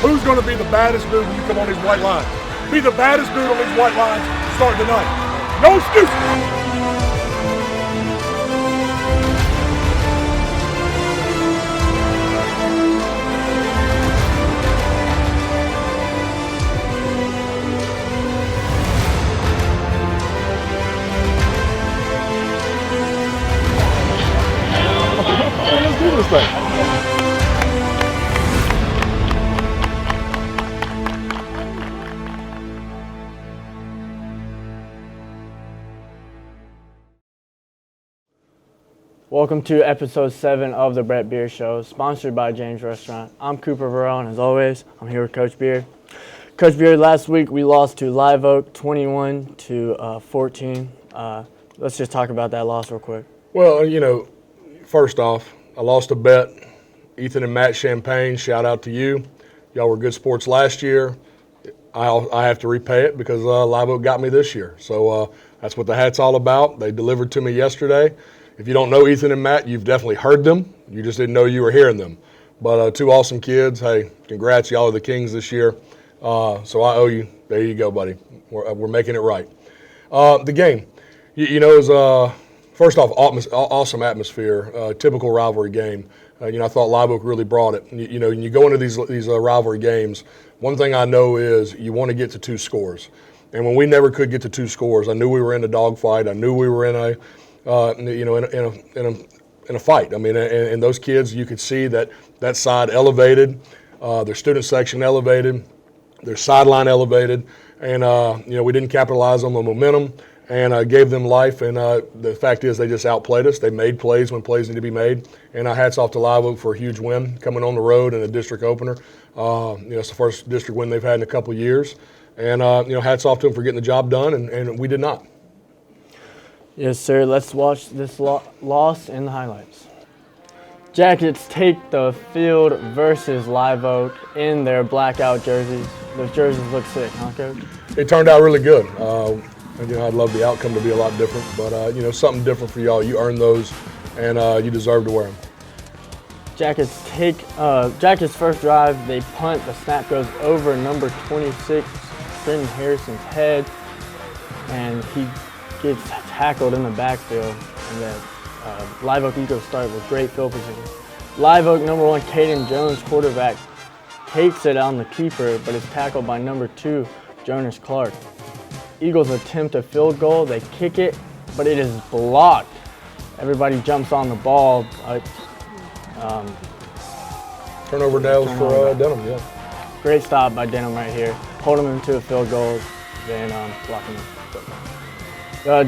Who's going to be the baddest dude when you come on these white lines? Be the baddest dude on these white lines starting tonight. No excuses. Let's do this thing. Welcome to episode 7 of the Brett Beer Show, sponsored by James Restaurant. I'm Cooper Burrell, and as always, I'm here with Coach Beard. Coach Beard, last week we lost to Live Oak 21-14. Let's just talk about that loss real quick. Well, you know, first off, I lost a bet. Ethan and Matt Champagne, shout out to you. Y'all were good sports last year. I have to repay it because Live Oak got me this year. So that's what the hat's all about. They delivered to me yesterday. If you don't know Ethan and Matt, you've definitely heard them. You just didn't know you were hearing them. But two awesome kids. Hey, congrats. Y'all are the Kings this year. So I owe you. There you go, buddy. We're making it right. The game, you know, is first off, awesome atmosphere, typical rivalry game. I thought Live Oak really brought it. You know, when you go into these rivalry games, one thing I know is you want to get to 2 scores. And when we never could get to 2 scores, I knew we were in a dogfight. I knew we were in a fight. I mean, and those kids, you could see that side elevated, their student section elevated, their sideline elevated, and we didn't capitalize on the momentum and gave them life. And the fact is, they just outplayed us. They made plays when plays need to be made. And hats off to Live Oak for a huge win coming on the road in a district opener. It's the first district win they've had in a couple of years. And hats off to them for getting the job done, and we did not. Yes, sir. Let's watch this loss and the highlights. Jackets take the field versus Live Oak in their blackout jerseys. Those jerseys look sick, huh, Coach? It turned out really good. I'd love the outcome to be a lot different, but something different for y'all. You earned those, and you deserve to wear them. Jackets first drive. They punt. The snap goes over number 26, Trenton Harrison's head, and he gets tackled in the backfield, and the Live Oak Eagles start with great field position. Live Oak number 1, Caden Jones, quarterback, takes it on the keeper, but is tackled by number 2, Jonas Clark. Eagles attempt a field goal. They kick it, but it is blocked. Everybody jumps on the ball. Turnover nails for Denham, yeah. Great stop by Denham right here. Holding him to a field goal, then blocking him.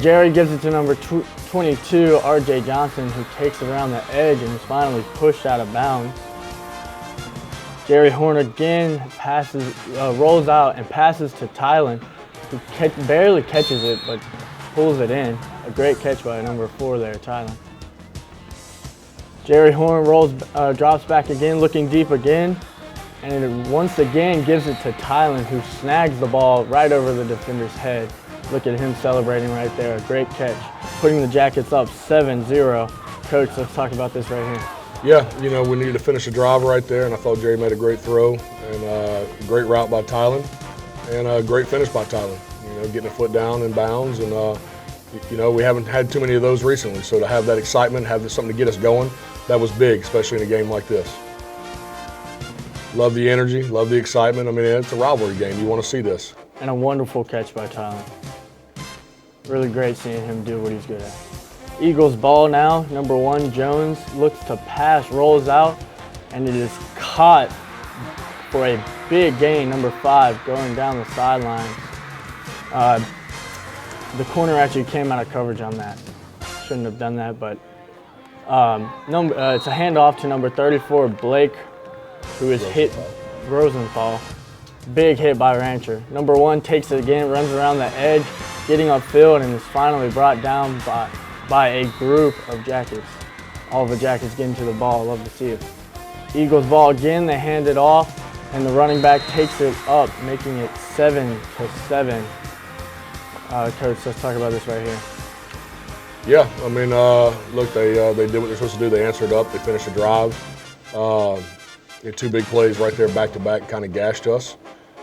Jerry gives it to number 22, R.J. Johnson, who takes it around the edge and is finally pushed out of bounds. Jerry Horn again rolls out and passes to Tylen, who barely catches it but pulls it in. A great catch by number 4 there, Tylen. Jerry Horn drops back again, looking deep again, and it once again gives it to Tylen, who snags the ball right over the defender's head. Look at him celebrating right there. A great catch, putting the Jackets up 7-0. Coach, let's talk about this right here. Yeah, we needed to finish a drive right there, and I thought Jerry made a great throw and a great route by Tylen and a great finish by Tylen. Getting a foot down in bounds, and we haven't had too many of those recently. So to have that excitement, have something to get us going, that was big, especially in a game like this. Love the energy, love the excitement. I mean, it's a rivalry game. You want to see this. And a wonderful catch by Tylen. Really great seeing him do what he's good at. Eagles ball now. Number 1, Jones looks to pass, rolls out, and it is caught for a big gain. Number 5 going down the sideline. The corner actually came out of coverage on that. Shouldn't have done that, but it's a handoff to number 34, Blake, who is hit Rosenthal. Big hit by Rancher. Number 1 takes it again, runs around the edge, getting upfield, and is finally brought down by a group of Jackets. All the Jackets getting to the ball. Love to see it. Eagles ball again. They hand it off, and the running back takes it up, making it 7-7. Coach, let's talk about this right here. Yeah, I mean, look, they did what they're supposed to do. They answered up. They finished the drive. had 2 big plays right there back to back, kind of gashed us.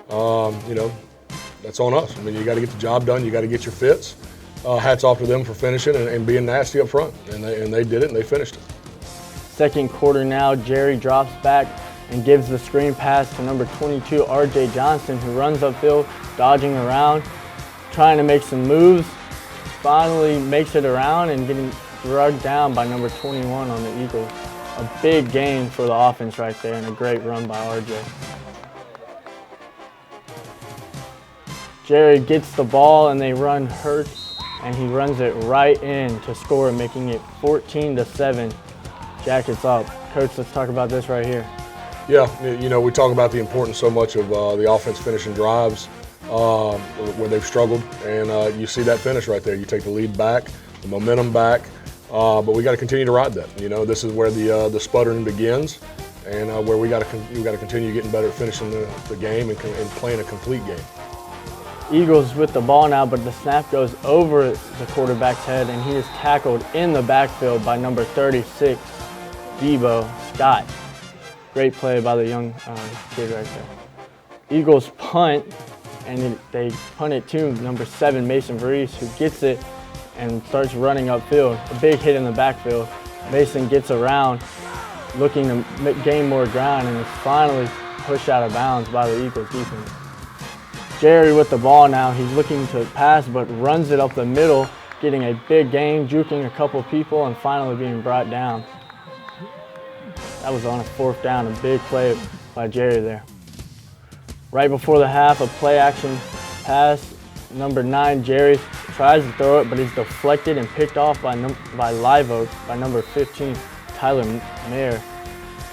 You know, that's on us. I mean, you got to get the job done. You got to get your fits. Hats off to them for finishing and being nasty up front, and they did it and they finished it. Second quarter now, Jerry drops back and gives the screen pass to number 22, R.J. Johnson, who runs upfield, dodging around, trying to make some moves. Finally makes it around and getting drugged down by number 21 on the Eagles. A big gain for the offense right there and a great run by R.J. Jerry gets the ball and they run Hurts, and he runs it right in to score, making it 14-7. Jackets up. Coach, let's talk about this right here. Yeah, you know, we talk about the importance so much of the offense finishing drives where they've struggled, and you see that finish right there. You take the lead back, the momentum back, but we got to continue to ride that. You know, this is where the sputtering begins, and where we got to continue getting better at finishing the game and playing a complete game. Eagles with the ball now, but the snap goes over the quarterback's head, and he is tackled in the backfield by number 36, Debo Scott. Great play by the young kid right there. Eagles punt, and they punt it to number 7, Mason Varese, who gets it and starts running upfield. A big hit in the backfield. Mason gets around, looking to gain more ground, and is finally pushed out of bounds by the Eagles defense. Jerry with the ball now. He's looking to pass, but runs it up the middle, getting a big gain, juking a couple people, and finally being brought down. That was on a 4th down, a big play by Jerry there. Right before the half, a play action pass. Number 9, Jerry tries to throw it, but he's deflected and picked off by Live Oak by number 15, Tyler Mayer.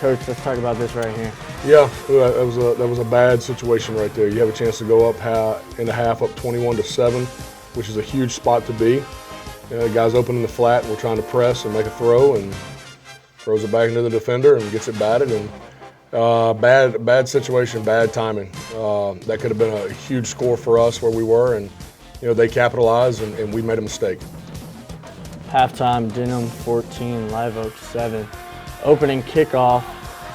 Coach, let's talk about this right here. Yeah, that was a bad situation right there. You have a chance to go up in the half, up 21-7, which is a huge spot to be. The guy's open in the flat, and we're trying to press and make a throw, and throws it back into the defender and gets it batted. And bad situation, bad timing. That could have been a huge score for us where we were, and you know they capitalized, and we made a mistake. Halftime, Denham 14, Live Oak 7. Opening kickoff,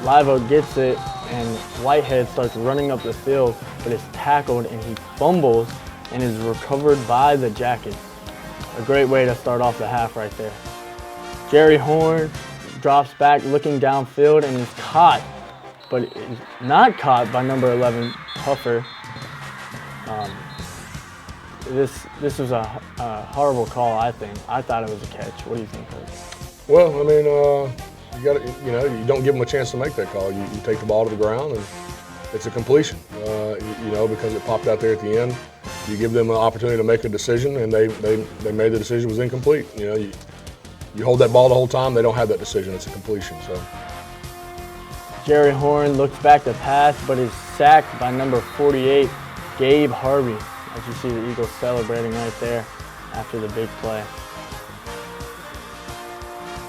Live Oak gets it, and Whitehead starts running up the field, but is tackled and he fumbles and is recovered by the Jackets. A great way to start off the half right there. Jerry Horn drops back looking downfield and is caught, but is not caught by number 11, Puffer. This was a horrible call, I think. I thought it was a catch. What do you think, Coach? Well, I mean, you don't give them a chance to make that call. You take the ball to the ground, and it's a completion. Because it popped out there at the end. You give them an opportunity to make a decision, and they made the decision was incomplete. You hold that ball the whole time, they don't have that decision. It's a completion. So Jerry Horn looks back to pass, but is sacked by number 48, Gabe Harvey. As you see the Eagles celebrating right there after the big play.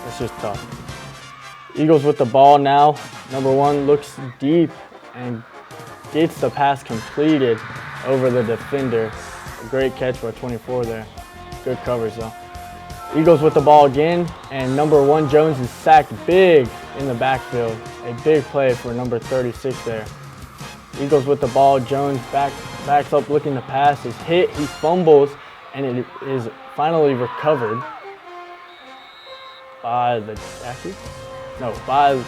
It's just tough. Eagles with the ball now. Number 1 looks deep and gets the pass completed over the defender. A great catch by 24 there. Good coverage though. Eagles with the ball again, and number 1 Jones is sacked big in the backfield. A big play for number 36 there. Eagles with the ball. Jones backs up looking to pass. Is hit. He fumbles, and it is finally recovered by the Jackets. No, by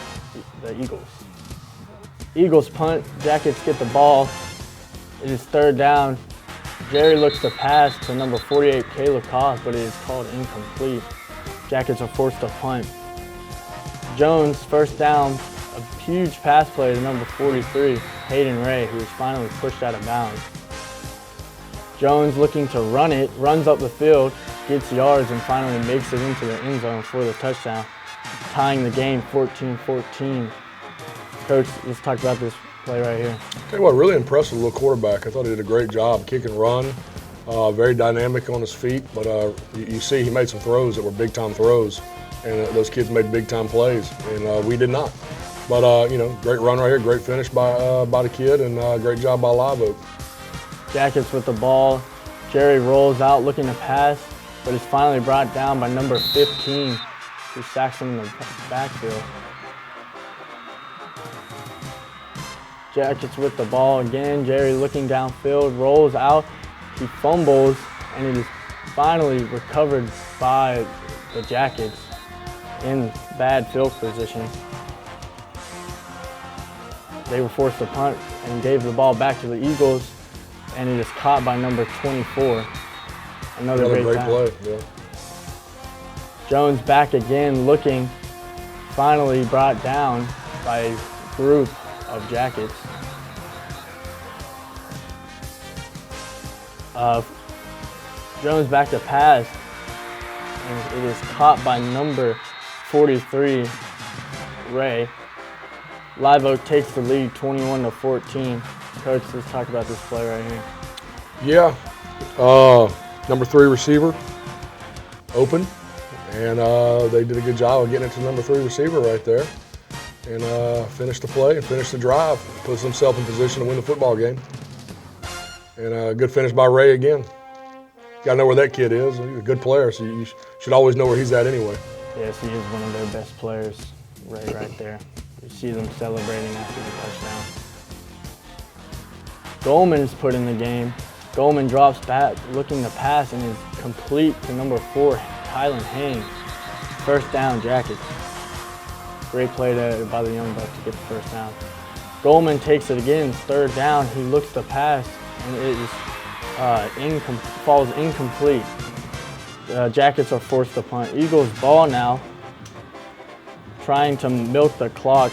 the Eagles. Eagles punt. Jackets get the ball. It is 3rd down. Jerry looks to pass to number 48, Caleb Koss, but it is called incomplete. Jackets are forced to punt. Jones, 1st down, a huge pass play to number 43, Hayden Ray, who is finally pushed out of bounds. Jones looking to run it, runs up the field, gets yards, and finally makes it into the end zone for the touchdown, tying the game 14-14. Coach, let's talk about this play right here. Tell you what, really impressed with the little quarterback. I thought he did a great job, kick and run, very dynamic on his feet. But you see, he made some throws that were big-time throws, and those kids made big-time plays, and we did not. But great run right here, great finish by the kid, and great job by Live Oak. Jackets with the ball. Jerry rolls out looking to pass, but is finally brought down by number 15, who sacks him in the backfield. Jackets with the ball again. Jerry looking downfield, rolls out. He fumbles, and it is finally recovered by the Jackets in bad field position. They were forced to punt and gave the ball back to the Eagles, and it is caught by number 24. Another great play. Yeah. Jones back again, looking, finally brought down by a group of Jackets. Jones back to pass, and it is caught by number 43, Ray. Live Oak takes the lead 21-14. Coach, let's talk about this play right here. Yeah, number 3 receiver, open, and they did a good job of getting it to number 3 receiver right there, and finished the play and finished the drive, puts himself in position to win the football game. And a good finish by Ray again. Got to know where that kid is. He's a good player, so you should always know where he's at anyway. Yes, he is one of their best players, Ray, right there. You see them celebrating after the touchdown. Goldman's put in the game. Goldman drops back, looking to pass, and is complete to number 4, Tylen Haynes. First down, Jackets. Great play by the Young Bucks to get the first down. Goldman takes it again, third down. He looks to pass, and it is falls incomplete. Jackets are forced to punt. Eagles ball now, trying to milk the clock.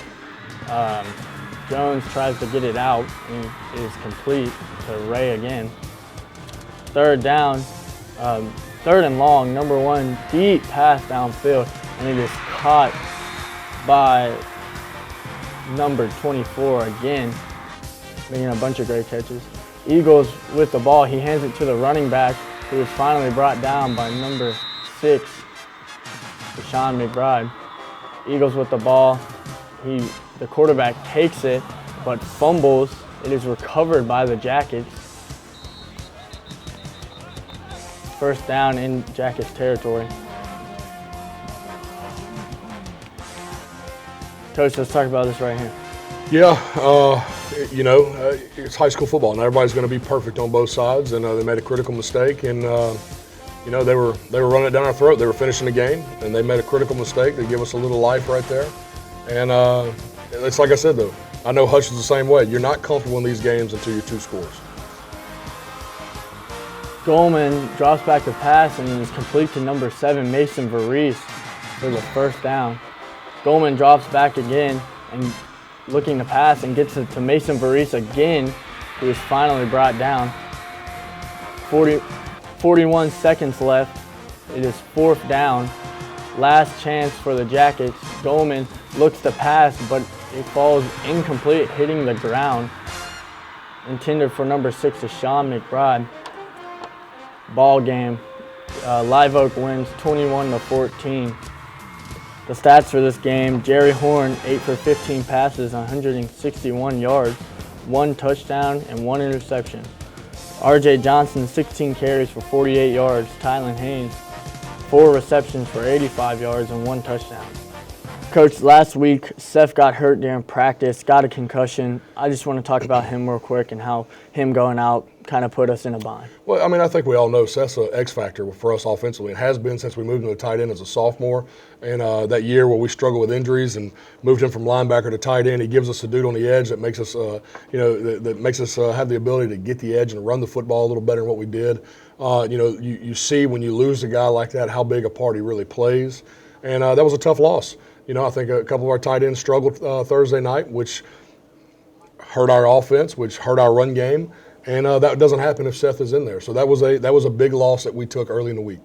Jones tries to get it out, and it is complete to Ray again. Third down, third and long, number 1, deep pass downfield, and it is caught by number 24 again, making a bunch of great catches. Eagles with the ball, he hands it to the running back, who is finally brought down by number 6, Deshaun McBride. Eagles with the ball, the quarterback takes it, but fumbles. It is recovered by the Jackets. First down in Jackets territory. Coach, let's talk about this right here. Yeah, it's high school football, and everybody's going to be perfect on both sides. And they made a critical mistake, and they were running it down our throat. They were finishing the game, and they made a critical mistake. They give us a little life right there. And it's like I said, though, I know Hutch is the same way. You're not comfortable in these games until you're 2 scores. Goldman drops back the pass and is complete to number 7, Mason Varese, for the first down. Goldman drops back again and looking to pass and gets it to Mason Varese again, who is finally brought down. 41 seconds left. It is 4th down. Last chance for the Jackets. Goldman looks to pass, but it falls incomplete, hitting the ground. Intended for number 6, Deshaun McBride. Ball game. Live Oak wins 21-14. The stats for this game: Jerry Horn, 8 for 15 passes, 161 yards, 1 touchdown, and 1 interception. R.J. Johnson, 16 carries for 48 yards. Tylen Haynes, 4 receptions for 85 yards and 1 touchdown. Coach, last week, Seth got hurt during practice, got a concussion. I just want to talk about him real quick and how him going out kind of put us in a bind. Well, I mean, I think we all know Seth's an X factor for us offensively. It has been since we moved him to tight end as a sophomore. And that year where we struggled with injuries and moved him from linebacker to tight end, he gives us a dude on the edge that makes us, that makes us have the ability to get the edge and run the football a little better than what we did. You see when you lose a guy like that how big a part he really plays. And that was a tough loss. I think a couple of our tight ends struggled Thursday night, which hurt our offense, which hurt our run game. And that doesn't happen if Seth is in there. So that was a big loss that we took early in the week.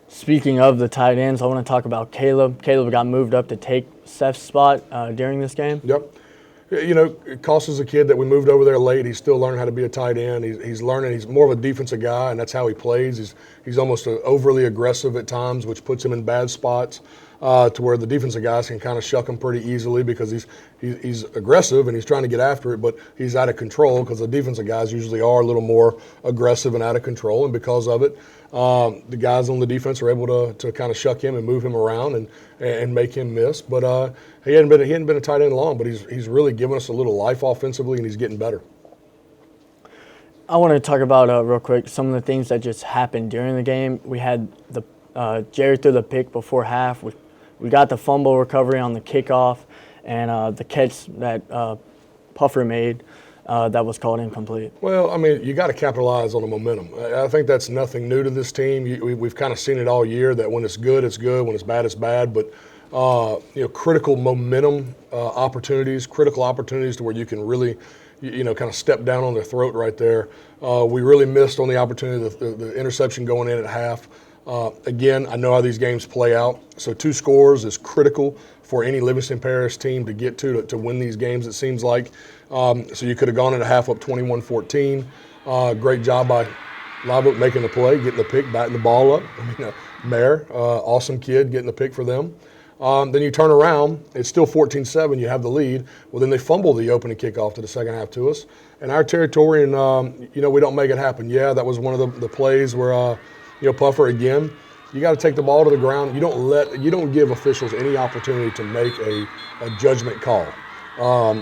Speaking of the tight ends, I want to talk about Caleb. Caleb got moved up to take Seth's spot during this game. Yep. Cost is a kid that we moved over there late. He's still learning how to be a tight end. He's learning. He's more of a defensive guy, and that's how he plays. He's almost overly aggressive at times, which puts him in bad spots. to where the defensive guys can kind of shuck him pretty easily because he's aggressive and he's trying to get after it, but he's out of control because the defensive guys usually are a little more aggressive and out of control, and because of it, the guys on the defense are able to kind of shuck him and move him around and make him miss. But he hadn't been a tight end long, but he's really given us a little life offensively, and he's getting better. I want to talk about real quick some of the things that just happened during the game. We had Jerry threw the pick before half. We got the fumble recovery on the kickoff, and the catch that Puffer made that was called incomplete. Well, I mean, you got to capitalize on the momentum. I think that's nothing new to this team. We've kind of seen it all year that when it's good, it's good. When it's bad, it's bad. But critical momentum opportunities, critical opportunities to where you can really, kind of step down on their throat right there. We really missed on the opportunity, the interception going in at half. Again, I know how these games play out. So 2 scores is critical for any Livingston Parish team to get to win these games, it seems like. So you could have gone into half up 21-14. Great job by Live Oak making the play, getting the pick, batting the ball up. Mayer, awesome kid, getting the pick for them. Then you turn around, it's still 14-7, you have the lead. Well, then they fumble the opening kickoff to the second half to us. And our territory, and we don't make it happen. Yeah, that was one of the plays where, Puffer, again, you got to take the ball to the ground. You don't give officials any opportunity to make a judgment call.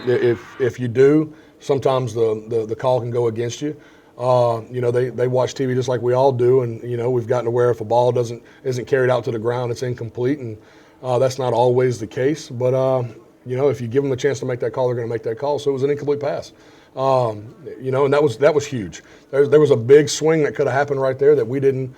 If you do, sometimes the call can go against you. They watch TV just like we all do, and we've gotten to where if a ball isn't carried out to the ground, it's incomplete, and that's not always the case. But if you give them a chance to make that call, they're going to make that call. So it was an incomplete pass. And that was huge. There was a big swing that could have happened right there that we didn't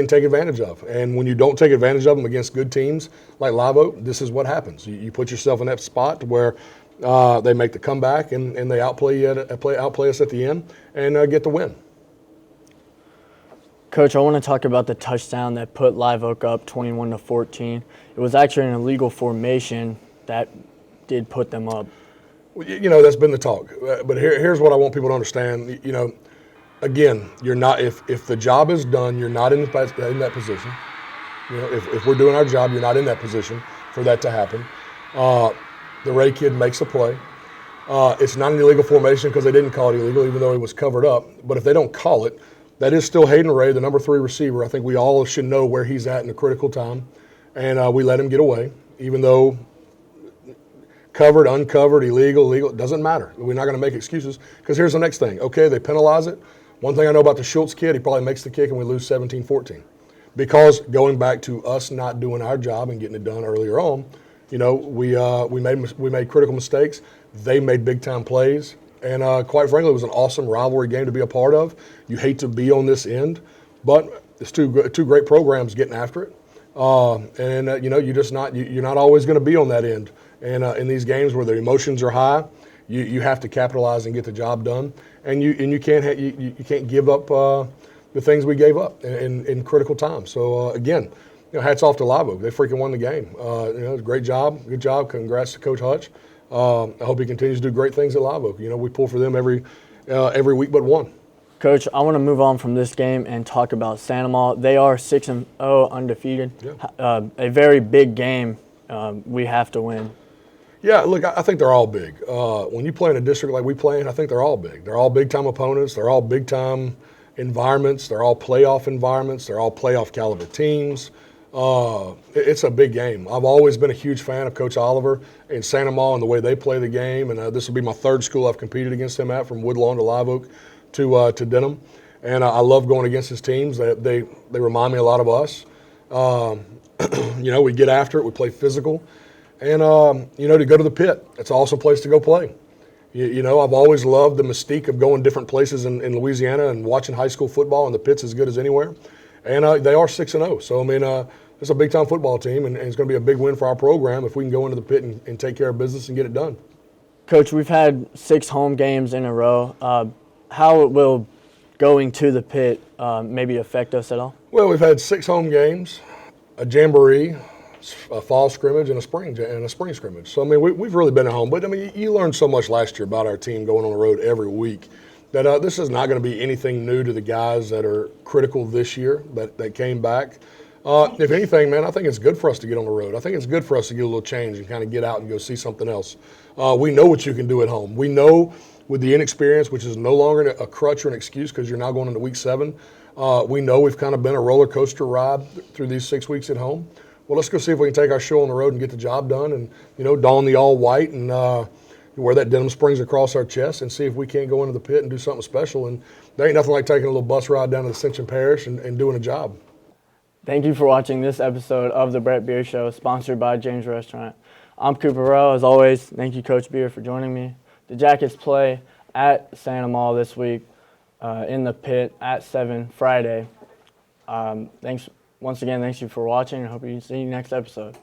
take advantage of. And when you don't take advantage of them against good teams like Live Oak, this is what happens. You put yourself in that spot where they make the comeback and they outplay us at the end and get the win. Coach, I want to talk about the touchdown that put Live Oak up 21-14. It was actually an illegal formation that did put them up. Well, that's been the talk. But here's what I want people to understand. Again, you're not. If the job is done, you're not in that position. If we're doing our job, you're not in that position for that to happen. The Ray kid makes a play. It's not an illegal formation because they didn't call it illegal, even though it was covered up. But if they don't call it, that is still Hayden Ray, the number 3 receiver. I think we all should know where he's at in a critical time, and we let him get away, even though. Covered, uncovered, illegal, it doesn't matter. We're not going to make excuses because here's the next thing. Okay, they penalize it. One thing I know about the Schultz kid, he probably makes the kick and we lose 17-14. Because going back to us not doing our job and getting it done earlier on, we made critical mistakes. They made big-time plays. And quite frankly, it was an awesome rivalry game to be a part of. You hate to be on this end, but it's two great programs getting after it. You're not always going to be on that end. And in these games where the emotions are high, you have to capitalize and get the job done. And you can't give up the things we gave up in critical times. So again, hats off to Live Oak. They freaking won the game. Great job, good job. Congrats to Coach Hutch. I hope he continues to do great things at Live Oak. We pull for them every week but one. Coach, I want to move on from this game and talk about Sandomal. They are 6-0 undefeated. Yeah. A very big game. We have to win. Yeah, look, I think they're all big. When you play in a district like we play in, I think they're all big. They're all big-time opponents. They're all big-time environments. They're all playoff environments. They're all playoff caliber teams. It's a big game. I've always been a huge fan of Coach Oliver and Sandomal and the way they play the game. And this will be my 3rd school I've competed against him at, from Woodlawn to Live Oak to Denham. And I love going against his teams. They remind me a lot of us. We get after it. We play physical. And, to go to the pit, it's an awesome place to go play. I've always loved the mystique of going different places in Louisiana and watching high school football, and the pit's as good as anywhere. And they are 6-0. So, it's a big-time football team, and it's going to be a big win for our program if we can go into the pit and take care of business and get it done. Coach, we've had 6 home games in a row. How will going to the pit maybe affect us at all? Well, we've had 6 home games, a jamboree, a fall scrimmage, and a spring scrimmage. So, we've really been at home. But, you learned so much last year about our team going on the road every week that this is not going to be anything new to the guys that are critical this year that came back. If anything, man, I think it's good for us to get on the road. I think it's good for us to get a little change and kind of get out and go see something else. We know what you can do at home. We know with the inexperience, which is no longer a crutch or an excuse because you're now going into week 7. We know we've kind of been a roller coaster ride through these 6 weeks at home. Well, let's go see if we can take our show on the road and get the job done and, don the all white and wear that Denham Springs across our chest and see if we can't go into the pit and do something special. And there ain't nothing like taking a little bus ride down to Ascension Parish and doing a job. Thank you for watching this episode of the Brett Beer Show, sponsored by James Restaurant. I'm Cooper Burrell. As always, thank you, Coach Beer, for joining me. The Jackets play at Santa Mall this week in the pit at 7 Friday. Thanks once again. Thanks you for watching. I hope you see you next episode.